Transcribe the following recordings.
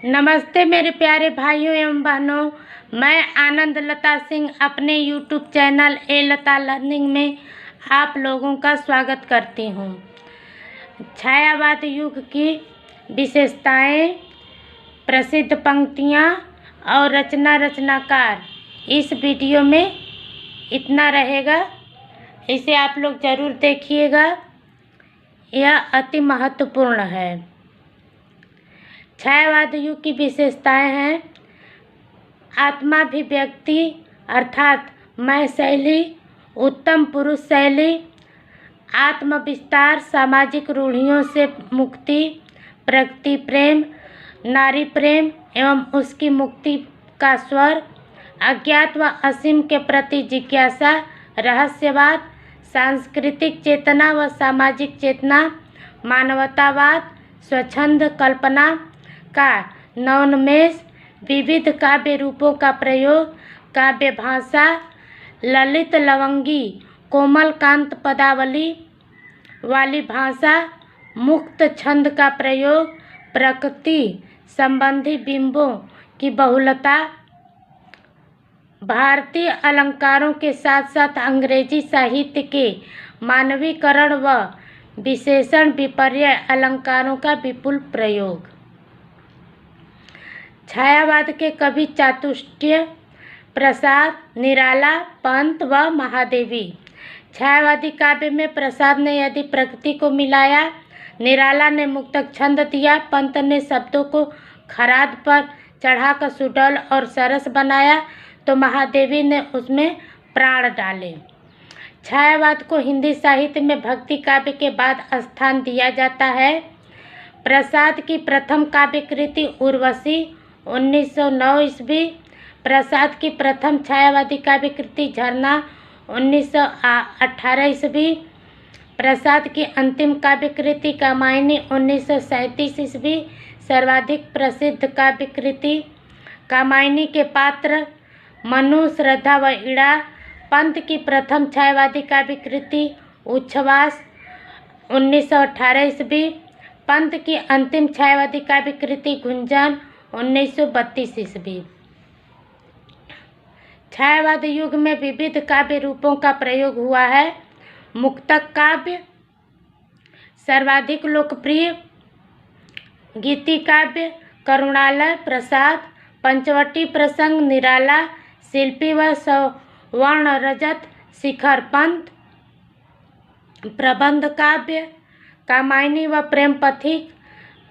नमस्ते मेरे प्यारे भाइयों एवं बहनों, मैं आनंद लता सिंह अपने YouTube चैनल ए लता लर्निंग में आप लोगों का स्वागत करती हूँ। छायावाद युग की विशेषताएं, प्रसिद्ध पंक्तियाँ और रचनाकार इस वीडियो में इतना रहेगा। इसे आप लोग ज़रूर देखिएगा, यह अति महत्वपूर्ण है। छायावाद युग की विशेषताएं हैं आत्माभिव्यक्ति अर्थात मैं शैली, उत्तम पुरुष शैली, आत्मविस्तार, सामाजिक रूढ़ियों से मुक्ति, प्रकृति प्रेम, नारी प्रेम एवं उसकी मुक्ति का स्वर, अज्ञात व असीम के प्रति जिज्ञासा, रहस्यवाद, सांस्कृतिक चेतना व सामाजिक चेतना, मानवतावाद, स्वच्छंद कल्पना का नवोन्मेष, विविध काव्य रूपों का प्रयोग, काव्य भाषा, ललित लवंगी कोमल कांत पदावली वाली भाषा, मुक्त छंद का प्रयोग, प्रकृति संबंधी बिंबों की बहुलता, भारतीय अलंकारों के साथ साथ अंग्रेजी साहित्य के मानवीकरण व विशेषण विपर्य अलंकारों का विपुल प्रयोग। छायावाद के कवि चातुष्य प्रसाद, निराला, पंत व महादेवी। छायावादी काव्य में प्रसाद ने यदि प्रकृति को मिलाया, निराला ने मुक्तक छंद दिया, पंत ने शब्दों को खराद पर चढ़ाकर सुडौल और सरस बनाया, तो महादेवी ने उसमें प्राण डाले। छायावाद को हिंदी साहित्य में भक्ति काव्य के बाद स्थान दिया जाता है। प्रसाद की प्रथम काव्य कृति उर्वशी 1909 ईस्वी, प्रसाद की प्रथम छायावादी काव्य कृति झरना 1918 ईस्वी, प्रसाद की अंतिम काव्य कृति कामायनी 1937 ईस्वी। सर्वाधिक प्रसिद्ध काव्य कृति कामायनी के पात्र, मनु, श्रद्धा व इड़ा। पंत की प्रथम छायावादी काव्य कृति उच्छ्वास 1918 ईस्वी, पंत की अंतिम छायावादी काव्य कृति गुंजन 1932 ईस्वी। छायावाद युग में विविध काव्य रूपों का प्रयोग हुआ है। मुक्तक काव्य सर्वाधिक लोकप्रिय, गीति काव्य करुणालय प्रसाद, पंचवटी प्रसंग निराला, शिल्पी व सवर्ण रजत शिखर पंत, प्रबंध काव्य कामायनी व प्रेम पथिक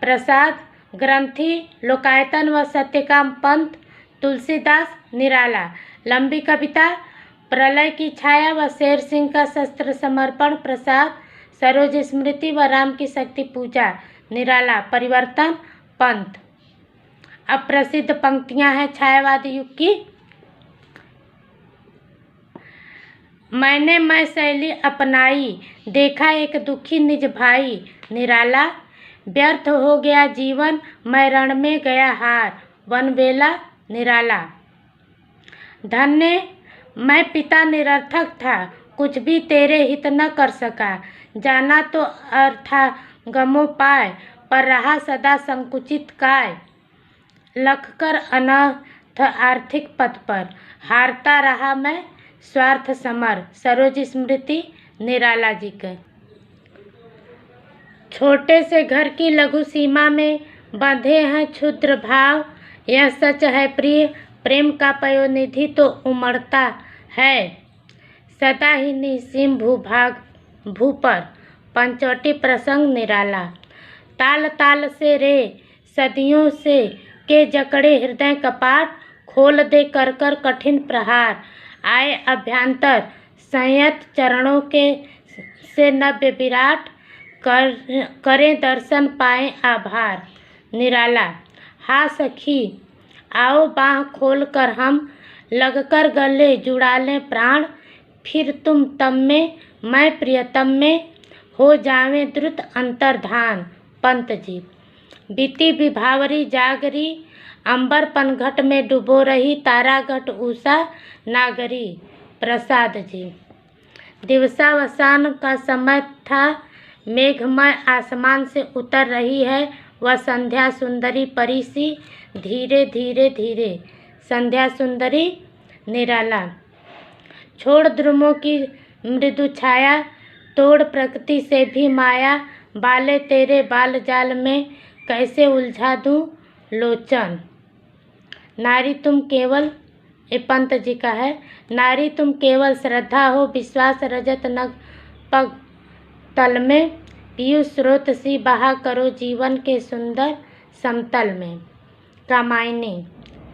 प्रसाद, ग्रंथि लोकायतन व सत्यकाम पंत, तुलसीदास निराला। लंबी कविता प्रलय की छाया व शेर सिंह का शस्त्र समर्पण प्रसाद, सरोज स्मृति व राम की शक्ति पूजा निराला, परिवर्तन पंत। अब प्रसिद्ध पंक्तियां हैं छायावाद युग की। मैंने मैं शैली अपनाई, देखा एक दुखी निज भाई निराला, व्यर्थ हो गया जीवन मैं रण में गया हार वनवेला निराला। धन्य मैं पिता निरर्थक था, कुछ भी तेरे हित न कर सका, जाना तो अर्थागमोपाय पर रहा सदा संकुचित काय, लखकर अनर्थ आर्थिक पथ पर हारता रहा मैं स्वार्थ समर। सरोज स्मृति निराला जी के। छोटे से घर की लघु सीमा में बंधे हैं क्षुद्र भाव, यह सच है प्रिय प्रेम का पयोनिधि तो उमड़ता है सदा ही निसीम भूभाग भू पर, पंचवटी प्रसंग निराला। ताल ताल से रे सदियों से के जकड़े हृदय कपाट, खोल दे कर कर कठिन प्रहार, आए अभ्यंतर संयत चरणों के से नव्य विराट, करें दर्शन पाए आभार निराला। हा सखी आओ बाह खोल कर हम लगकर गले जुड़ा लें प्राण, फिर तुम तम में मैं प्रियतम में हो जावें द्रुत अंतर्धान पंत जी। बीती विभावरी जागरी अंबर पनघट में डुबो रही, तारागढ़ उषा नागरी प्रसाद जी। दिवसावसान का समय था, मेघमय आसमान से उतर रही है वह संध्या सुंदरी परी सी धीरे धीरे धीरे। संध्या सुंदरी निराला। छोड़ द्रुमों की मृदु छाया, तोड़ प्रकृति से भी माया, बाले तेरे बाल जाल में कैसे उलझा दूं लोचन। नारी तुम केवल, ये पंत जी का है, नारी तुम केवल श्रद्धा हो, विश्वास रजत नग पग तल में, पीयूष स्रोत सी बहा करो जीवन के सुंदर समतल में। कामायनी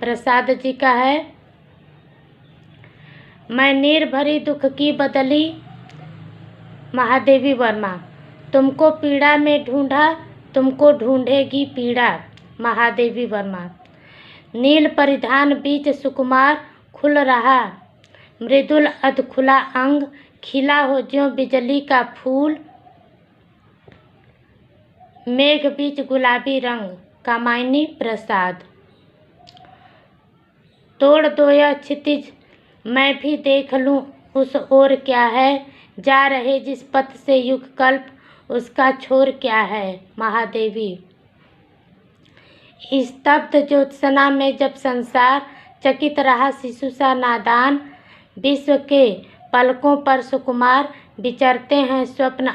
प्रसाद जी का है, मैं नीर भरी दुख की बदली महादेवी वर्मा, तुमको पीड़ा में ढूंढा, तुमको ढूंढेगी पीड़ा महादेवी वर्मा। नील परिधान बीच सुकुमार खुल रहा, मृदुल अधखुला अंग, खिला हो ज्यों बिजली का फूल, मेघ बीच गुलाबी रंग। कामायनी प्रसाद। तोड़ दो यह क्षितिज, मैं भी देख लूं उस ओर क्या है, जा रहे जिस पथ से युग कल्प, उसका छोर क्या है महादेवी। स्तब्ध ज्योत्सना में जब संसार चकित रहा शिशु सा नादान, विश्व के पलकों पर सुकुमार विचरते हैं स्वप्न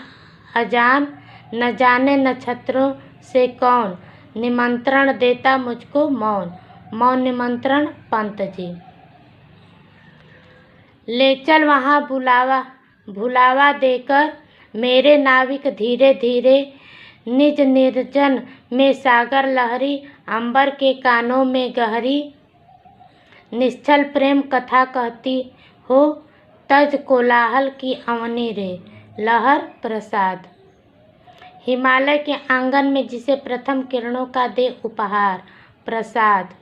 अजान, न जाने नक्षत्रों से कौन निमंत्रण देता मुझको मौन। मौन निमंत्रण पंत जी। ले चल वहाँ बुलावा भुलावा देकर, मेरे नाविक धीरे धीरे, निज निर्जन में सागर लहरी, अंबर के कानों में गहरी, निश्चल प्रेम कथा कहती हो, तज कोलाहल की अवनी रे। लहर प्रसाद। हिमालय के आंगन में जिसे प्रथम किरणों का दे उपहार प्रसाद।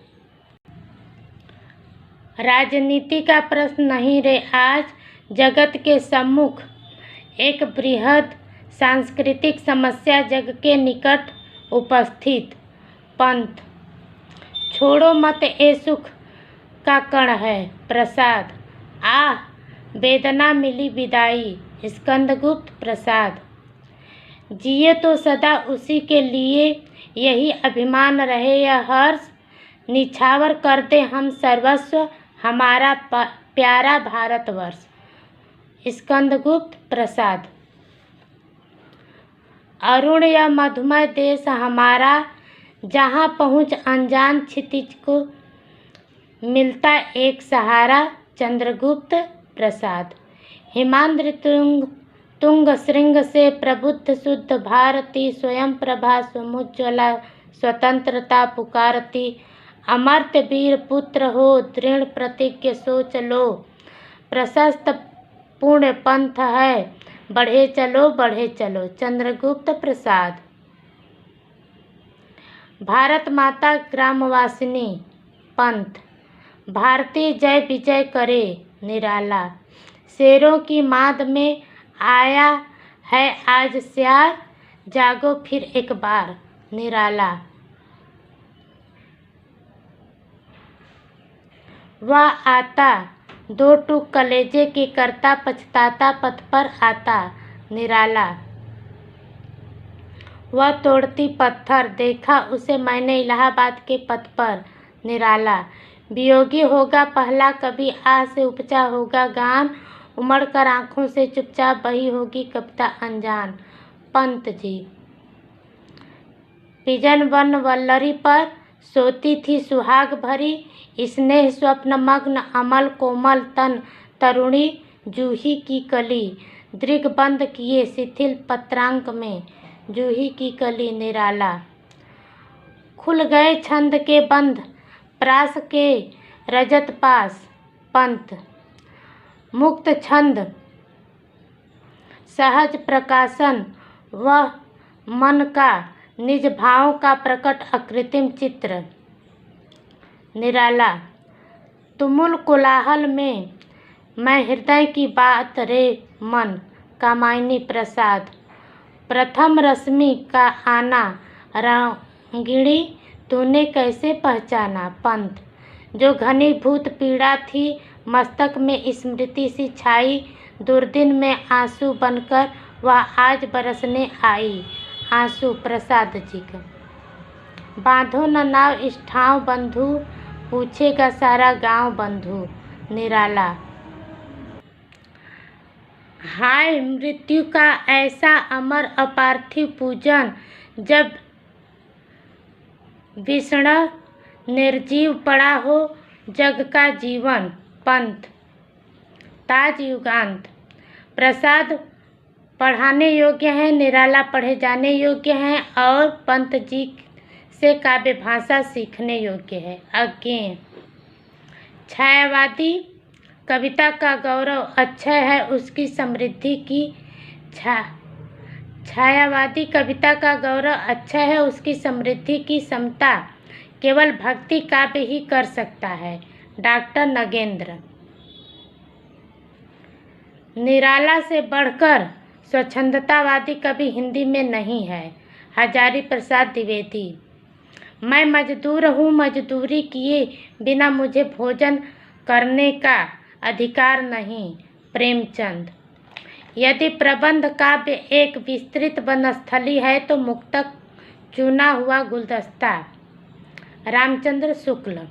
राजनीति का प्रश्न नहीं रे आज, जगत के सम्मुख एक बृहद सांस्कृतिक समस्या जग के निकट उपस्थित। पंथ। छोड़ो मत ए सुख का कण है प्रसाद, आह वेदना मिली विदाई स्कंदगुप्त प्रसाद। जिए तो सदा उसी के लिए, यही अभिमान रहे यह हर्ष, निछावर कर दे हम सर्वस्व हमारा प्यारा भारतवर्ष। स्कंदगुप्त प्रसाद। अरुण या मधुमय देश हमारा, जहाँ पहुँच अनजान क्षितिज को मिलता एक सहारा। चंद्रगुप्त प्रसाद। हिमाद्रि तुंग श्रृंग से प्रबुद्ध शुद्ध भारती, स्वयं प्रभा समुज्ज्वला स्वतंत्रता पुकारती, अमर्त्य वीर पुत्र हो दृढ़ प्रतिज्ञ सोच लो, प्रशस्त पुण्य पंथ है बढ़े चलो। चंद्रगुप्त प्रसाद। भारत माता ग्रामवासिनी पंथ। भारतीय जय विजय करे निराला, शेरों की माद में आया है आज श्यार, जागो फिर एक बार निराला। वह आता दो टूक कलेजे की करता, पछताता पथ पर आता निराला। वह तोड़ती पत्थर, देखा उसे मैंने इलाहाबाद के पथ पर निराला। वियोगी होगा पहला कभी, आह से उपजा होगा गान, उमड़ कर आँखों से चुपचाप बही होगी कविता अनजान। पंत जी। पिजन वन वल्लरी पर सोती थी सुहाग भरी, स्नेह स्वप्न मग्न अमल कोमल तन, तरुणी जूही की कली, दृग बंद किए शिथिल पत्रांक में, जूही की कली निराला। खुल गए छंद के बंध, प्रास के रजत पास। पंत। मुक्त छंद, सहज प्रकाशन, वह मन का निज भाव का प्रकट अकृत्रिम चित्र निराला। तुमुल कोलाहल में मैं हृदय की बात रे मन। कामायनी प्रसाद। प्रथम रश्मि का आना, रंगिणी तूने कैसे पहचाना। पंत। जो घनीभूत पीड़ा थी मस्तक में स्मृति सी छाई, दुर्दिन में आंसू बनकर वह आज बरसने आई। आंसू प्रसाद जी का। बांधो न नाव इस ठाव बंधु, पूछेगा सारा गांव बंधु। निराला। हाय मृत्यु का ऐसा अमर अपार्थिव पूजन, जब विषण निर्जीव पड़ा हो जग का जीवन। पंथ। ताज युगांत। प्रसाद पढ़ाने योग्य हैं, निराला पढ़े जाने योग्य हैं और पंत जी से काव्य भाषा सीखने योग्य है। अज्ञेय। छायावादी कविता का गौरव अक्षय है उसकी समृद्धि की छायावादी कविता का गौरव अक्षय है उसकी समृद्धि की समता केवल भक्ति काव्य ही कर सकता है। डॉक्टर नगेंद्र। निराला से बढ़कर स्वच्छंदतावादी कवि हिंदी में नहीं है। हजारी प्रसाद द्विवेदी। मैं मजदूर हूँ, मजदूरी किए बिना मुझे भोजन करने का अधिकार नहीं। प्रेमचंद। यदि प्रबंध काव्य एक विस्तृत वनस्थली है तो मुक्तक चुना हुआ गुलदस्ता। रामचंद्र शुक्ल।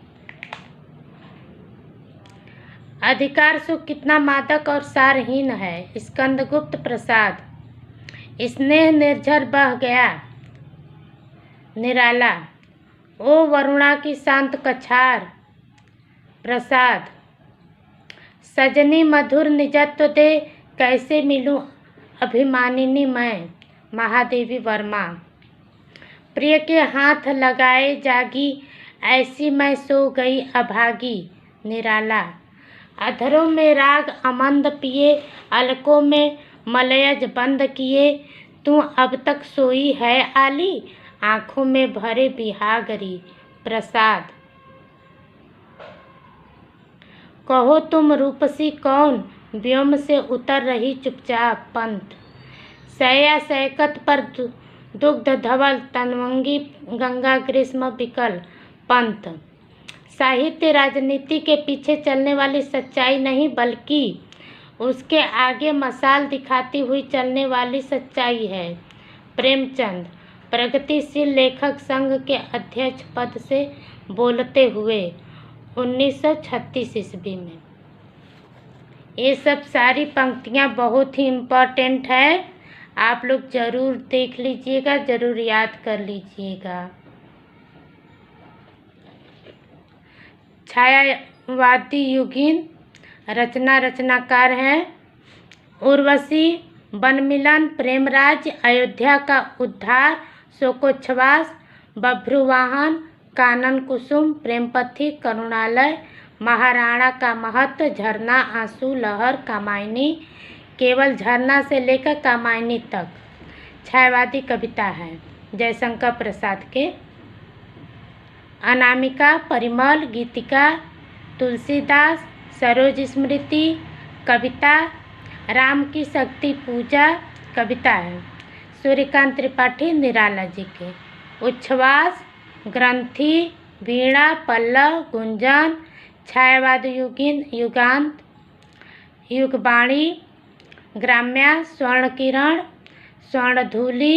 अधिकार सुख कितना मादक और सारहीन है। स्कंदगुप्त प्रसाद। स्नेह निर्झर बह गया। निराला। ओ वरुणा की शांत कछार। प्रसाद। सजनी मधुर निजत्व दे, कैसे मिलूं अभिमानिनी मैं। महादेवी वर्मा। प्रिय के हाथ लगाए जागी, ऐसी मैं सो गई अभागी। निराला। अधरों में राग अमंद पिए, अलकों में मलयज बंद किए, तू अब तक सोई है आली, आँखों में भरे बिहागरी। प्रसाद। कहो तुम रूपसी कौन, व्योम से उतर रही चुपचाप। पंथ। सया सैकत पर दुग्ध धवल, तनवंगी गंगा ग्रीष्म विकल। पंथ। साहित्य राजनीति के पीछे चलने वाली सच्चाई नहीं, बल्कि उसके आगे मशाल दिखाती हुई चलने वाली सच्चाई है। प्रेमचंद। प्रगतिशील लेखक संघ के अध्यक्ष पद से बोलते हुए 1936 ईस्वी में। ये सब सारी पंक्तियाँ बहुत ही इम्पोर्टेंट है, आप लोग ज़रूर देख लीजिएगा, ज़रूर याद कर लीजिएगा। छायावादी युगीन रचनाकार हैं उर्वशी, वनमिलन, प्रेमराज, अयोध्या का उद्धार, शोकोच्छ्वास, बभ्रुवाहन, कानन कुसुम, प्रेमपथी, करुणालय, महाराणा का महत्व, झरना, आंसू, लहर, कामायनी, केवल झरना से लेकर कामायनी तक छायावादी कविता है। जयशंकर प्रसाद के। अनामिका, परिमल, गीतिका, तुलसीदास, सरोज स्मृति कविता, राम की शक्ति पूजा कविता है। सूर्यकांत त्रिपाठी निराला जी के। उच्छ्वास, ग्रंथि, वीणा, पल्लव, गुंजन, छायावाद युगीन, युगांत, युगवाणी, ग्राम्या, स्वर्ण किरण, स्वर्णधूलि,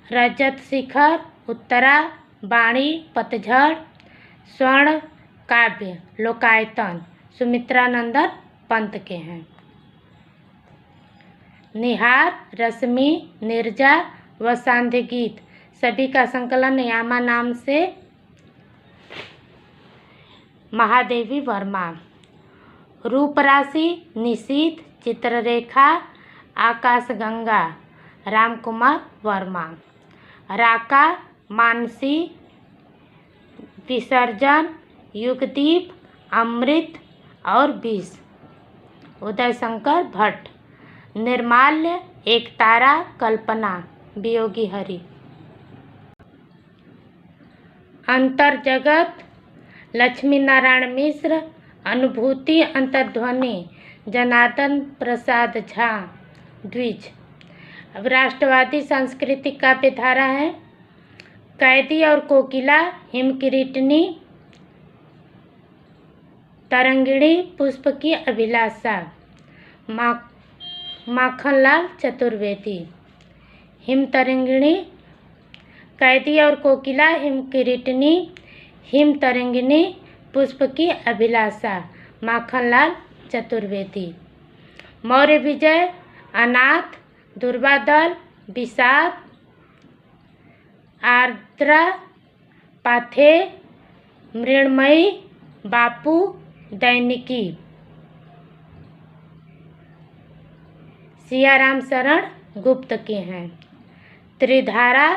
रजत शिखर, उत्तरा, वाणी, पतझड़, स्वर्ण काव्य, लोकायतन सुमित्रानंदन पंत के हैं। निहार, रश्मि, निर्जा व सांध्य गीत सभी का संकलन यामा नाम से। महादेवी वर्मा। रूपराशि, निशीथ, चित्ररेखा, आकाशगंगा रामकुमार वर्मा। राका, मानसी, विसर्जन, युगदीप, अमृत और विष उदय शंकर भट्ट। निर्माल्य, एक तारा, कल्पना, वियोगी हरि। अंतर्जगत, लक्ष्मी नारायण मिश्र। अनुभूति, अंतर्ध्वनि, जनार्दन प्रसाद झा, द्विज। अब राष्ट्रवादी सांस्कृतिक काव्यधारा है। कैदी और कोकिला, हिमकिरीटनी, तरंगिणी, पुष्प की अभिलाषा, माखनलाल चतुर्वेदी। हिमतरंगिणी, कैदी और कोकिला, हिम किरीटनी, हिम तरंगिनी, पुष्प की अभिलाषा, माखनलाल चतुर्वेदी। मौर्य विजय, अनाथ, दुर्वादल, विषाद, आर्द्रा, पाथे, मृण्मयी, बापू, दैनिकी। सियाराम शरण गुप्त के हैं। त्रिधारा,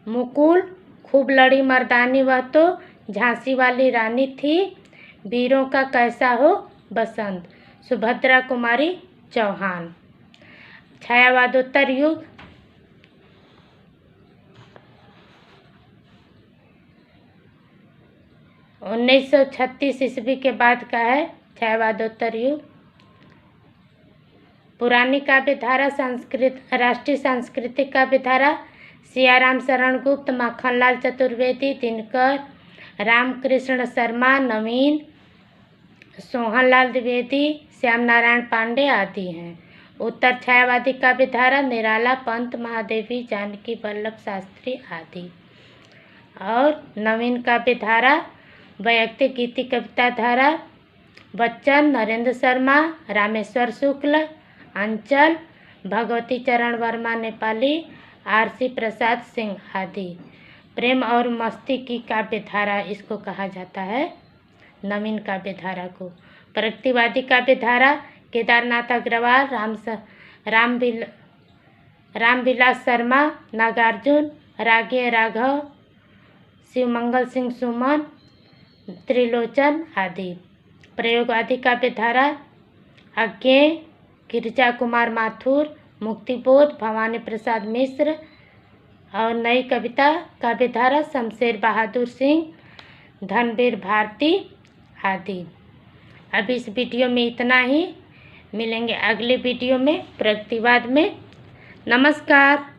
मुकुल, खूब लड़ी मर्दानी वह तो झांसी वाली रानी थी, वीरों का कैसा हो बसंत, सुभद्रा कुमारी चौहान। छायावादोत्तर युग, उन्नीस 1936 ईस्वी के बाद का है छायावादोत्तर युग। पुरानी काव्य धारा, संस्कृत राष्ट्रीय सांस्कृतिक काव्य धारा, सियाराम शरण गुप्त, माखनलाल चतुर्वेदी, दिनकर, रामकृष्ण शर्मा, नवीन, सोहनलाल द्विवेदी, श्याम नारायण पांडे आदि हैं। उत्तर छायावादी काव्य धारा, निराला, पंत, महादेवी, जानकी वल्लभ शास्त्री आदि। और नवीन काव्य धारा, वैयक्तिक गीति कविता धारा, बच्चन, नरेंद्र शर्मा, रामेश्वर शुक्ल, अंचल, भगवती चरण वर्मा नेपाली, आरसी प्रसाद सिंह आदि। प्रेम और मस्ती की काव्य धारा इसको कहा जाता है, नवीन काव्य धारा को। प्रगतिवादी काव्य धारा, केदारनाथ अग्रवाल, रामविलास शर्मा, नागार्जुन, रागे राघव, शिवमंगल सिंह सुमन, त्रिलोचन आदि। प्रयोगवादी काव्य धारा, अज्ञेय, गिरिजा कुमार माथुर, मुक्तिबोध, भवानी प्रसाद मिश्र। और नई कविता काव्य धारा, शमशेर बहादुर सिंह, धनवीर भारती आदि। अब इस वीडियो में इतना ही, मिलेंगे अगले वीडियो में प्रगतिवाद में। नमस्कार।